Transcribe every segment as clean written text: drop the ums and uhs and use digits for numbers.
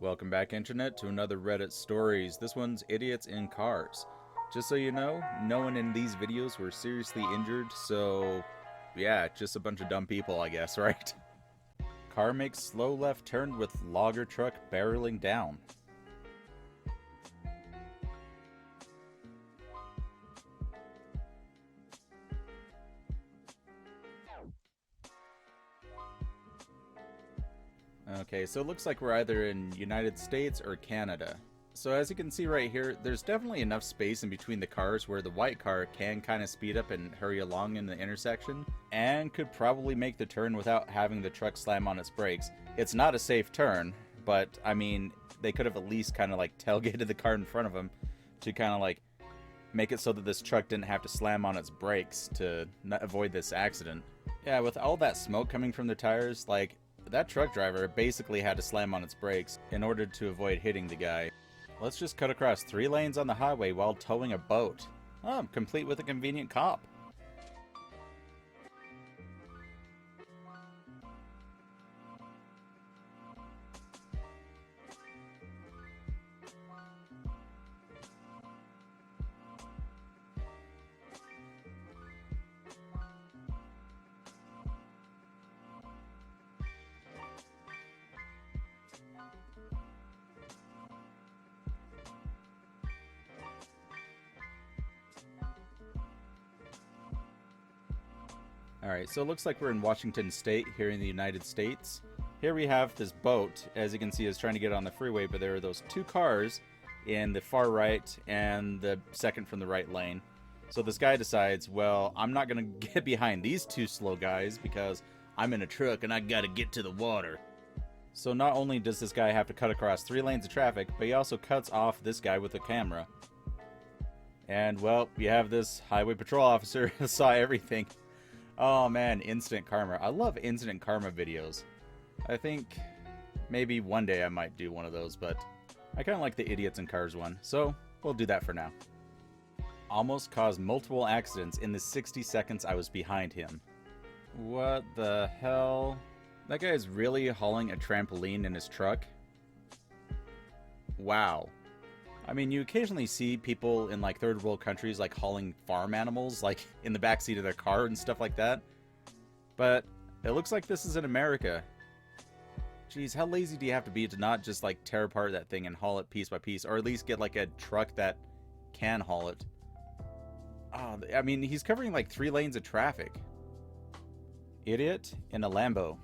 Welcome back, Internet, to another Reddit Stories. This one's Idiots in Cars. Just so you know, no one in these videos were seriously injured, so yeah, just a bunch of dumb people, I guess, right? Car makes slow left turn with logger truck barreling down. Okay, so it looks like we're either in United States or Canada. So as you can see right here, there's definitely enough space in between the cars where the white car can kind of speed up and hurry along in the intersection, and could probably make the turn without having the truck slam on its brakes. It's not a safe turn, but I mean, they could have at least kind of like tailgated the car in front of them to kind of like make it so that this truck didn't have to slam on its brakes to avoid this accident. Yeah, with all that smoke coming from the tires, like, that truck driver basically had to slam on its brakes in order to avoid hitting the guy. Let's just cut across 3 lanes on the highway while towing a boat. Oh, complete with a convenient cop. Alright, so it looks like we're in Washington State here in the United States. Here we have this boat, as you can see, is trying to get on the freeway, but there are those 2 cars in the far right and the second from the right lane. So this guy decides, well, I'm not going to get behind these 2 slow guys because I'm in a truck and I gotta get to the water. So not only does this guy have to cut across 3 lanes of traffic, but he also cuts off this guy with a camera. And, well, you have this highway patrol officer who saw everything. Oh man, instant karma. I love instant karma videos. I think maybe one day I might do one of those, but I kind of like the Idiots in Cars one, so we'll do that for now. Almost caused multiple accidents in the 60 seconds I was behind him. What the hell? That guy is really hauling a trampoline in his truck? Wow. I mean, you occasionally see people in like third world countries like hauling farm animals like in the backseat of their car and stuff like that. But it looks like this is in America. Jeez, how lazy do you have to be to not just like tear apart that thing and haul it piece by piece, or at least get like a truck that can haul it? Oh, I mean, he's covering like 3 lanes of traffic. Idiot in a Lambo.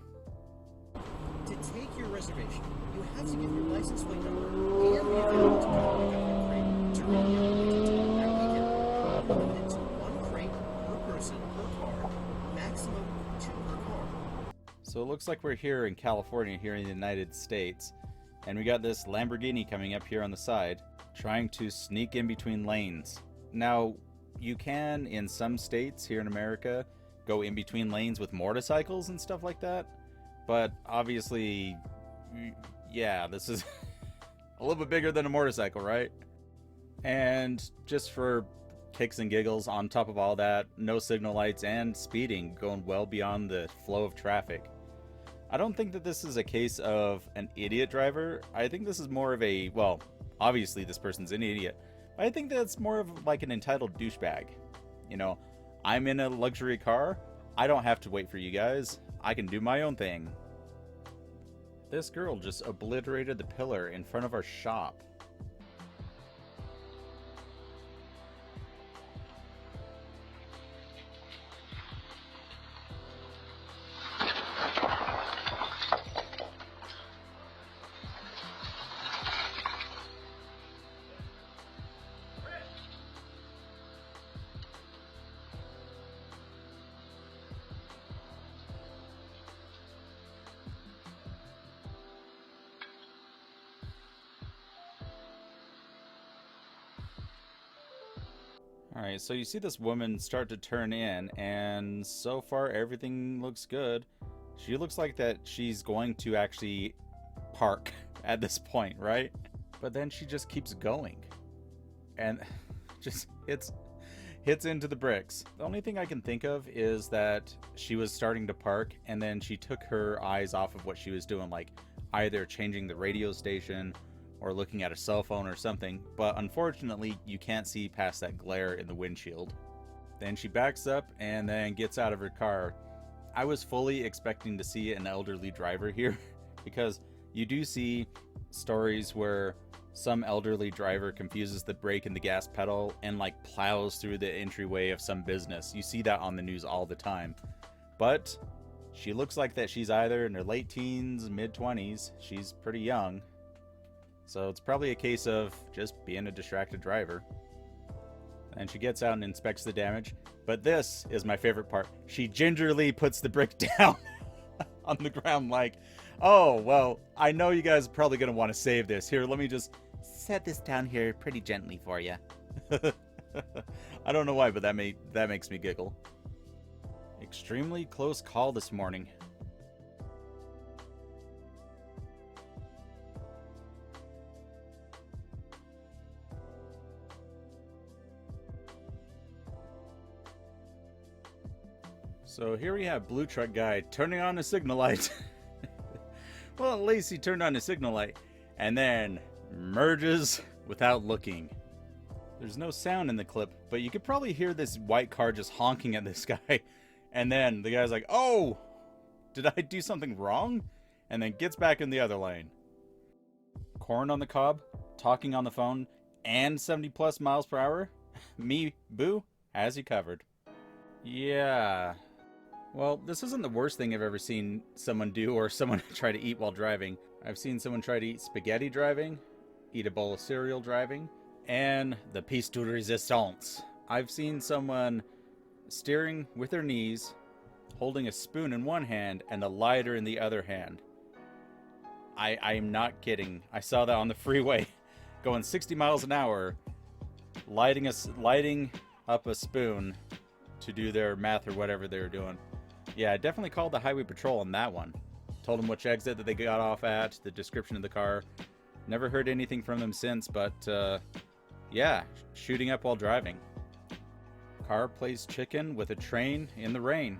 To take your reservation, you have to give your license plate number and the available to government crate during your Washington weekend. Limited to 1 crate per person per car, maximum 2 per car. So it looks like we're here in California, here in the United States, and we got this Lamborghini coming up here on the side, trying to sneak in between lanes. Now, you can, in some states here in America, go in between lanes with motorcycles and stuff like that. But obviously, yeah, this is a little bit bigger than a motorcycle, right? And just for kicks and giggles, on top of all that, no signal lights and speeding, going well beyond the flow of traffic. I don't think that this is a case of an idiot driver. I think this is more of a, well, obviously this person's an idiot. I think that's more of like an entitled douchebag. You know, I'm in a luxury car. I don't have to wait for you guys. I can do my own thing. This girl just obliterated the pillar in front of our shop. Alright, so you see this woman start to turn in, and so far everything looks good. She looks like that she's going to actually park at this point, right? But then she just keeps going. And just hits into the bricks. The only thing I can think of is that she was starting to park, and then she took her eyes off of what she was doing, like, either changing the radio station or looking at a cell phone or something, but unfortunately you can't see past that glare in the windshield. Then she backs up and then gets out of her car. I was fully expecting to see an elderly driver here because you do see stories where some elderly driver confuses the brake and the gas pedal and like plows through the entryway of some business. You see that on the news all the time. But she looks like that she's either in her late teens, mid-20s. She's pretty young. So it's probably a case of just being a distracted driver. And she gets out and inspects the damage. But this is my favorite part. She gingerly puts the brick down on the ground like, oh, well, I know you guys are probably going to want to save this. Here, let me just set this down here pretty gently for you. I don't know why, but that makes me giggle. Extremely close call this morning. So here we have blue truck guy turning on a signal light. Well, at least he turned on a signal light and then merges without looking. There's no sound in the clip, but you could probably hear this white car just honking at this guy. And then the guy's like, oh, did I do something wrong? And then gets back in the other lane. Corn on the cob, talking on the phone, and 70 plus miles per hour? Me, Boo, has you covered. Yeah. Well, this isn't the worst thing I've ever seen someone do or someone try to eat while driving. I've seen someone try to eat spaghetti driving, eat a bowl of cereal driving, and the piece de resistance. I've seen someone steering with their knees, holding a spoon in one hand and a lighter in the other hand. I am not kidding. I saw that on the freeway, going 60 miles an hour, lighting up a spoon to do their math or whatever they were doing. Yeah, I definitely called the highway patrol on that one. Told them which exit that they got off at, the description of the car. Never heard anything from them since, but yeah, shooting up while driving. Car plays chicken with a train in the rain.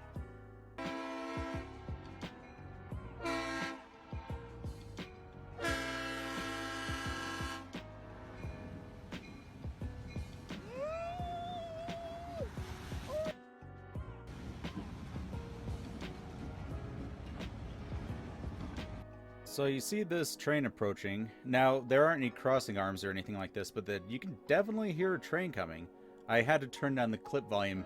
So you see this train approaching. Now, there aren't any crossing arms or anything like this, but you can definitely hear a train coming. I had to turn down the clip volume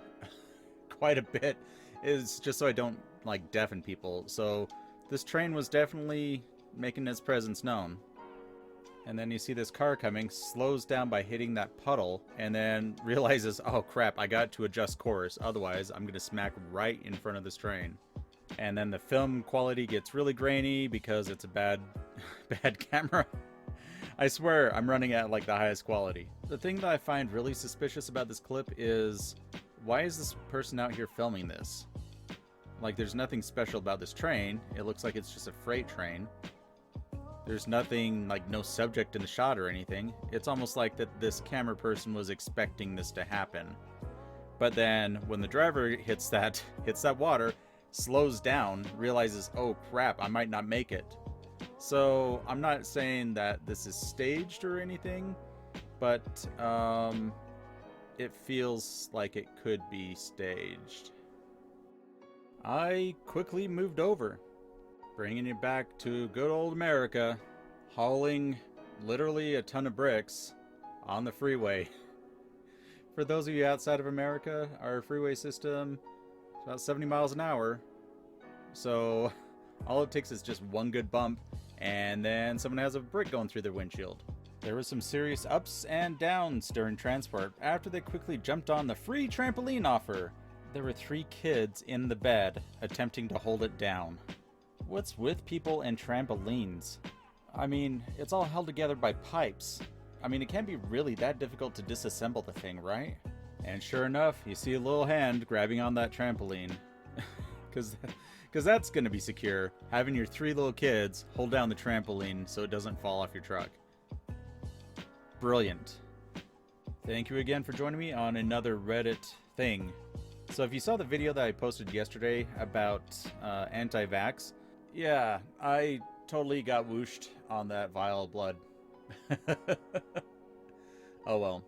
quite a bit, is just so I don't like deafen people. So this train was definitely making its presence known. And then you see this car coming, slows down by hitting that puddle, and then realizes, oh crap, I got to adjust course, otherwise I'm gonna smack right in front of this train. And then the film quality gets really grainy because it's a bad camera. I swear I'm running at like the highest quality. The thing that I find really suspicious about this clip is, why is this person out here filming this? Like, there's nothing special about this train. It looks like it's just a freight train. There's nothing, like no subject in the shot or anything. It's almost like that this camera person was expecting this to happen. But then when the driver hits that water, slows down, realizes, oh crap, I might not make it. So I'm not saying that this is staged or anything, but it feels like it could be staged. I quickly moved over, bringing it back to good old America, hauling literally a ton of bricks on the freeway. For those of you outside of America, our freeway system is about 70 miles an hour. So all it takes is just one good bump, and then someone has a brick going through their windshield. There was some serious ups and downs during transport after they quickly jumped on the free trampoline offer. There were 3 kids in the bed attempting to hold it down. What's with people and trampolines? I mean, it's all held together by pipes. I mean, it can't be really that difficult to disassemble the thing, right? And sure enough, you see a little hand grabbing on that trampoline. Because that's going to be secure, having your 3 little kids hold down the trampoline so it doesn't fall off your truck. Brilliant. Thank you again for joining me on another Reddit thing. So if you saw the video that I posted yesterday about anti-vax, yeah, I totally got whooshed on that vial of blood. Oh well.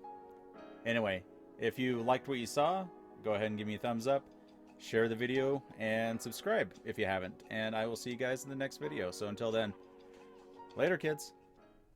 Anyway, if you liked what you saw, go ahead and give me a thumbs up, share the video, and subscribe if you haven't. And I will see you guys in the next video. So until then, later, kids.